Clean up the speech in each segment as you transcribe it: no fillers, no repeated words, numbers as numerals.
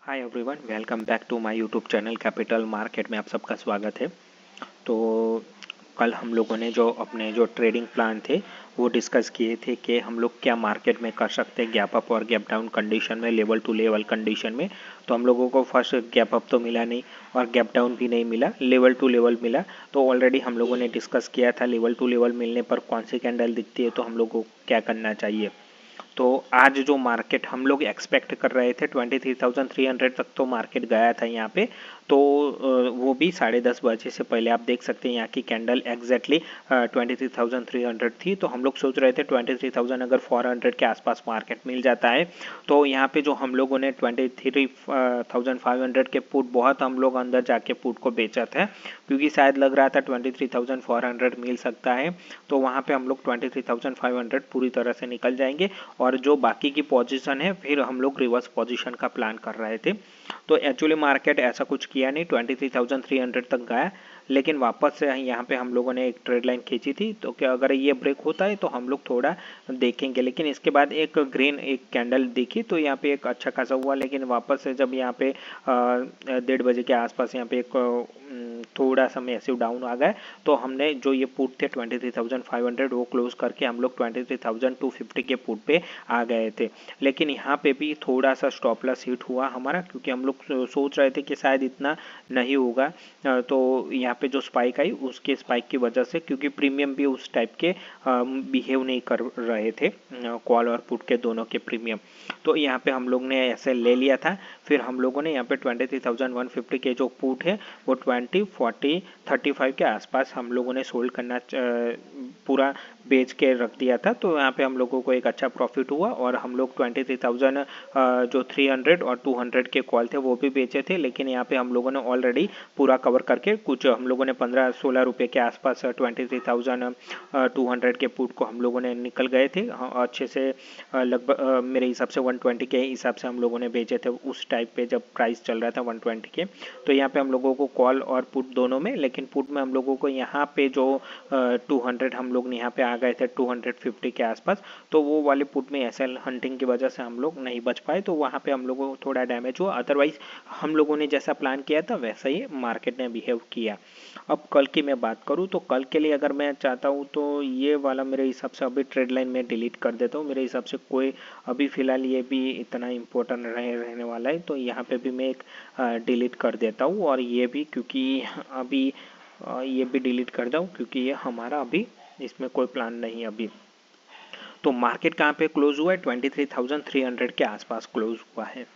Hi everyone, welcome back to my YouTube channel capital market में आप सबका स्वागत है। तो कल हम लोगों ने अपने ट्रेडिंग प्लान थे वो डिस्कस किए थे कि हम लोग क्या मार्केट में कर सकते हैं गैप अप और गैप डाउन कंडीशन में, लेवल टू लेवल कंडीशन में। तो हम लोगों को फर्स्ट गैप अप तो मिला नहीं और गैप डाउन भी नहीं मिला, लेवल टू लेवल मिला। तो ऑलरेडी हम लोगों ने डिस्कस किया था लेवल टू लेवल मिलने पर कौन सी कैंडल दिखती है, तो हम लोगों को क्या करना चाहिए। तो आज जो मार्केट हम लोग एक्सपेक्ट कर रहे थे 23,300 तक तो मार्केट गया था यहाँ पे। तो वो भी 10:30 बजे से पहले आप देख सकते हैं यहाँ की कैंडल एग्जैक्टली 23,300 थी। तो हम लोग सोच रहे थे 23,000 अगर 400 के आसपास मार्केट मिल जाता है तो यहाँ पे जो हम लोगों ने 23,500 के पुट बहुत हम लोग अंदर जाके पुट को बेचा था, क्योंकि शायद लग रहा था 23,400 मिल सकता है। तो वहाँ पे हम लोग 23,500 पूरी तरह से निकल जाएंगे और जो बाकी की पोजीशन है फिर हम लोग रिवर्स पोजीशन का प्लान कर रहे थे। तो एक्चुअली मार्केट ऐसा कुछ किया नहीं, 23,300 तक गया, लेकिन वापस से यहाँ पे हम लोगों ने एक ट्रेड लाइन खींची थी। तो क्या अगर ये ब्रेक होता है तो हम लोग थोड़ा देखेंगे, लेकिन इसके बाद एक ग्रीन एक कैंडल दिखी तो यहाँ पे एक अच्छा खासा हुआ, लेकिन वापस से जब यहाँ पे 1:30 बजे के आसपास यहाँ पे एक थोड़ा सा मैसिव डाउन आ गया, तो हमने जो ये पुट थे 23,500 वो क्लोज करके हम लोग 23,250 के पुट पे आ गए थे। लेकिन यहाँ पे भी थोड़ा सा स्टॉप लॉस हिट हुआ हमारा, क्योंकि हम लोग सोच रहे थे कि शायद इतना नहीं होगा। तो यहाँ पे जो स्पाइक आई उसके स्पाइक की वजह से, क्योंकि प्रीमियम भी उस टाइप के बिहेव नहीं कर रहे थे, कॉल और पुट के दोनों के प्रीमियम। तो यहाँ पे हम लोग ने ऐसे ले लिया था। फिर हम लोगों ने यहाँ पे 23,150 के जो पुट है वो 20, 40, 35 के आसपास हम लोगों ने सोल्ड करना पूरा बेच के रख दिया था। तो यहाँ पे हम लोगों को एक अच्छा प्रॉफिट हुआ और हम लोग 23,000 जो 300 और 200 के कॉल थे वो भी बेचे थे। लेकिन यहाँ पे हम लोगों ने ऑलरेडी पूरा कवर करके कुछ हम लोगों ने 15-16 रुपये के आसपास 23,200 के पुट को हम लोगों ने निकल गए थे अच्छे से। लगभग मेरे हिसाब से 120 के हिसाब से हम लोगों ने बेचे थे उस टाइप पे जब प्राइस चल रहा था 120 के। तो यहाँ पे हम लोगों को कॉल और पुट दोनों में, लेकिन पुट में हम लोगों को यहाँ पे जो 200 हम लोग यहाँ पे आ गए थे 250 के आसपास, तो वो वाले पुट में एसएल हंटिंग की वजह से हम लोग नहीं बच पाए, तो वहाँ पे हम लोगों को थोड़ा डैमेज हुआ। अदरवाइज हम लोगों ने जैसा प्लान किया था वैसा ही मार्केट ने बिहेव किया। अब कल की मैं बात करूँ तो कल के लिए अगर मैं चाहता हूँ तो ये वाला मेरे हिसाब से अभी ट्रेड लाइन में डिलीट कर देता हूँ। मेरे हिसाब से कोई अभी फ़िलहाल ये भी इतना इम्पोर्टेंट रहने वाला है, तो यहाँ पे भी मैं एक डिलीट कर देता हूँ। और ये भी क्योंकि अभी ये भी डिलीट कर दूँ क्योंकि ये हमारा अभी इसमें कोई प्लान नहीं है अभी। तो मार्केट कहाँ पे क्लोज हुआ है, 23,300 के आसपास क्लोज हुआ है।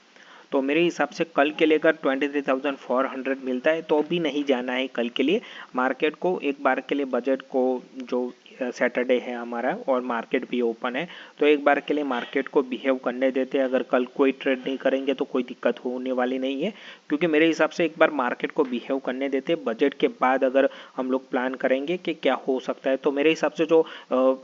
तो मेरे हिसाब से कल के लिए अगर 23,400 मिलता है तो भी नहीं जाना है कल के लिए मार्केट को। एक बार के लिए बजट को जो सैटरडे है हमारा और मार्केट भी ओपन है, तो एक बार के लिए मार्केट को बिहेव करने देते हैं। अगर कल कोई ट्रेड नहीं करेंगे तो कोई दिक्कत होने वाली नहीं है, क्योंकि मेरे हिसाब से एक बार मार्केट को बिहेव करने देते बजट के बाद अगर हम लोग प्लान करेंगे कि क्या हो सकता है। तो मेरे हिसाब से जो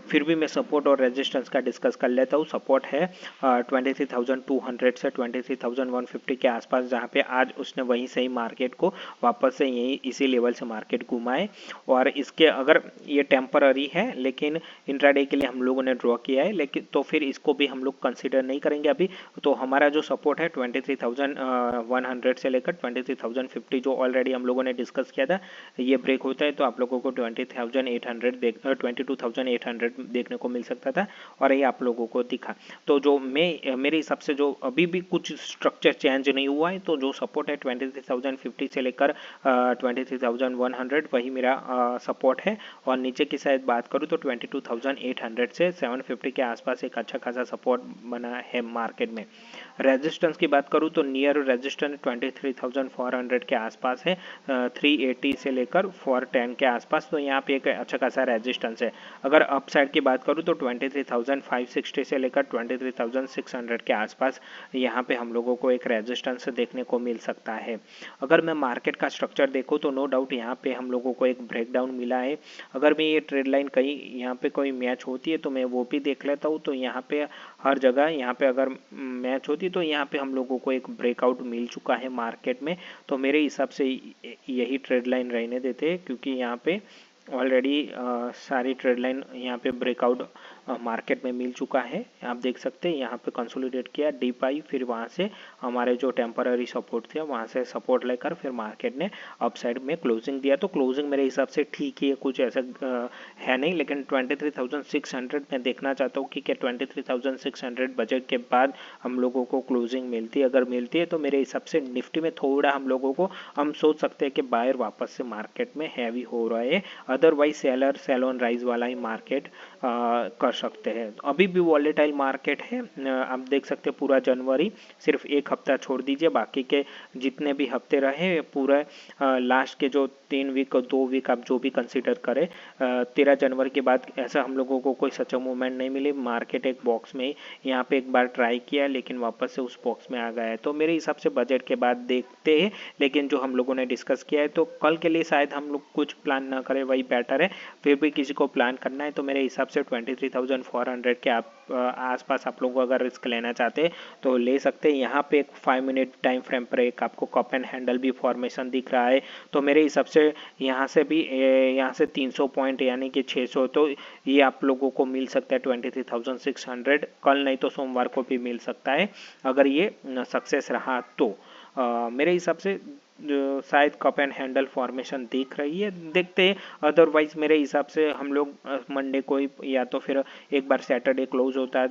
फिर भी मैं सपोर्ट और रेजिस्टेंस का डिस्कस कर लेता हूँ। सपोर्ट है 23,200 से 23,150 के आसपास, जहाँ पे आज उसने वहीं से ही मार्केट को वापस से यही इसी लेवल से मार्केट घुमाए। और इसके अगर ये टेम्पररी है लेकिन इंट्राडे के लिए हम लोगों ने ड्रॉ किया है, लेकिन तो फिर इसको भी हम लोग कंसिडर नहीं करेंगे अभी। तो हमारा जो सपोर्ट है 23,100 से लेकर 23,050 जो ऑलरेडी हम लोगों ने डिस्कस किया था, ये ब्रेक होता है तो आप लोगों को 22,800 देखने को मिल सकता था और ये आप लोगों को दिखा। तो जो मेरे हिसाब से जो अभी भी कुछ स्ट्रक्चर चेंज नहीं हुआ है, तो जो सपोर्ट है 23,050 से लेकर 23,100 वही मेरा सपोर्ट है। और नीचे की साइड बात करूँ तो 22,800 से 750 के आसपास एक अच्छा खासा सपोर्ट बना है मार्केट में। रेजिस्टेंस की बात करूँ तो नियर रेजिस्टेंस 23,400 के आसपास है, 380 से लेकर 410 के आसपास। तो यहाँ पे एक अच्छा खासा रेजिस्टेंस है। अगर अप साइड की बात करूँ तो 23,560 से लेकर 23,600 के आसपास यहाँ पे हम लोगों को एक रेजिस्टेंस देखने को मिल सकता है। अगर मैं मार्केट का स्ट्रक्चर देखूँ तो नो डाउट यहाँ पे हम लोगों को एक ब्रेकडाउन मिला है। अगर मैं ये ट्रेड लाइन कहीं यहाँ पे कोई मैच होती है तो मैं वो भी देख लेता हूँ। तो यहाँ पे हर जगह यहाँ पे अगर मैच होती तो यहाँ पे हम लोगों को एक ब्रेकआउट मिल चुका है मार्केट में। तो मेरे हिसाब से यही ट्रेड लाइन रहने देते हैं, क्योंकि यहाँ पे ऑलरेडी सारी ट्रेड लाइन यहाँ पे ब्रेकआउट मार्केट में मिल चुका है। आप देख सकते हैं यहाँ पे कंसोलिडेट किया डीप आई, फिर वहाँ से हमारे जो टेम्पररी सपोर्ट थे वहाँ से सपोर्ट लेकर फिर मार्केट ने अपसाइड में क्लोजिंग दिया। तो क्लोजिंग मेरे हिसाब से ठीक ही है, कुछ ऐसा है नहीं, लेकिन 23,600 मैं देखना चाहता हूँ कि क्या 23,600 बजट के बाद हम लोगों को क्लोजिंग मिलती है। अगर मिलती है तो मेरे हिसाब से निफ्टी में थोड़ा हम सोच सकते हैं कि बायर वापस से मार्केट में हैवी हो रहा है। Otherwise seller sell on rise वाला ही मार्केट कर सकते हैं। अभी भी वॉलेटाइल मार्केट है। आप देख सकते हैं पूरा जनवरी, सिर्फ एक हफ्ता छोड़ दीजिए, बाकी के जितने भी हफ्ते रहे पूरा लास्ट के जो 3 वीक और 2 वीक आप जो भी कंसीडर करें, 13 जनवरी के बाद ऐसा हम लोगों को कोई सच्चा मूवमेंट नहीं मिली। मार्केट एक बॉक्स में यहाँ पे एक बार ट्राई किया लेकिन वापस से उस बॉक्स में आ गया है। तो मेरे हिसाब से बजट के बाद देखते हैं, लेकिन जो हम लोगों ने डिस्कस किया है तो कल के लिए शायद हम लोग कुछ प्लान ना करें, वही बेटर है। फिर भी किसी को प्लान करना है तो मेरे हिसाब से 23,400 के आसपास आप लोग अगर रिस्क लेना चाहते हैं तो ले सकते हैं। यहाँ पे एक 5 मिनट टाइम फ्रेम पर एक आपको कप एंड हैंडल भी फॉर्मेशन दिख रहा है। तो मेरे हिसाब से यहाँ से भी यहाँ से 300 पॉइंट यानी कि 600, तो ये आप लोगों को मिल सकता है 23,600 कल, नहीं तो सोमवार को भी मिल सकता है अगर ये सक्सेस रहा तो। मेरे हिसाब से शायद कप एंड हैंडल फॉर्मेशन दिख रही है, देखते हैं। अदरवाइज मेरे हिसाब से हम लोग मंडे को ही या तो फिर एक बार सैटरडे क्लोज होता है,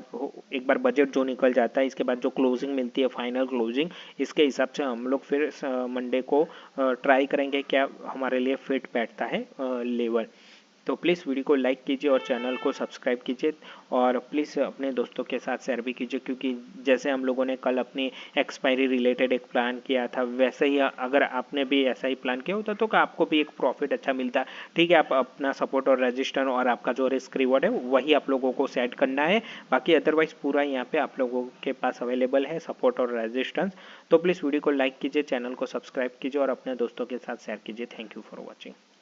एक बार बजट जो निकल जाता है इसके बाद जो क्लोजिंग मिलती है फाइनल क्लोजिंग, इसके हिसाब से हम लोग फिर मंडे को ट्राई करेंगे क्या हमारे लिए फिट बैठता है लेवल। तो प्लीज़ वीडियो को लाइक कीजिए और चैनल को सब्सक्राइब कीजिए, और प्लीज़ अपने दोस्तों के साथ शेयर भी कीजिए, क्योंकि जैसे हम लोगों ने कल अपनी एक्सपायरी रिलेटेड एक प्लान किया था वैसे ही अगर आपने भी ऐसा ही प्लान किया होता तो आपको भी एक प्रॉफिट अच्छा मिलता। ठीक है, आप अपना सपोर्ट और रजिस्टर और आपका जो रिस्क रिवॉर्ड है वही आप लोगों को सेट करना है, बाकी अदरवाइज पूरा यहाँ पे आप लोगों के पास अवेलेबल है सपोर्ट और रेजिस्टेंस। तो प्लीज़ वीडियो को लाइक कीजिए, चैनल को सब्सक्राइब कीजिए और अपने दोस्तों के साथ शेयर कीजिए। Thank you for watching.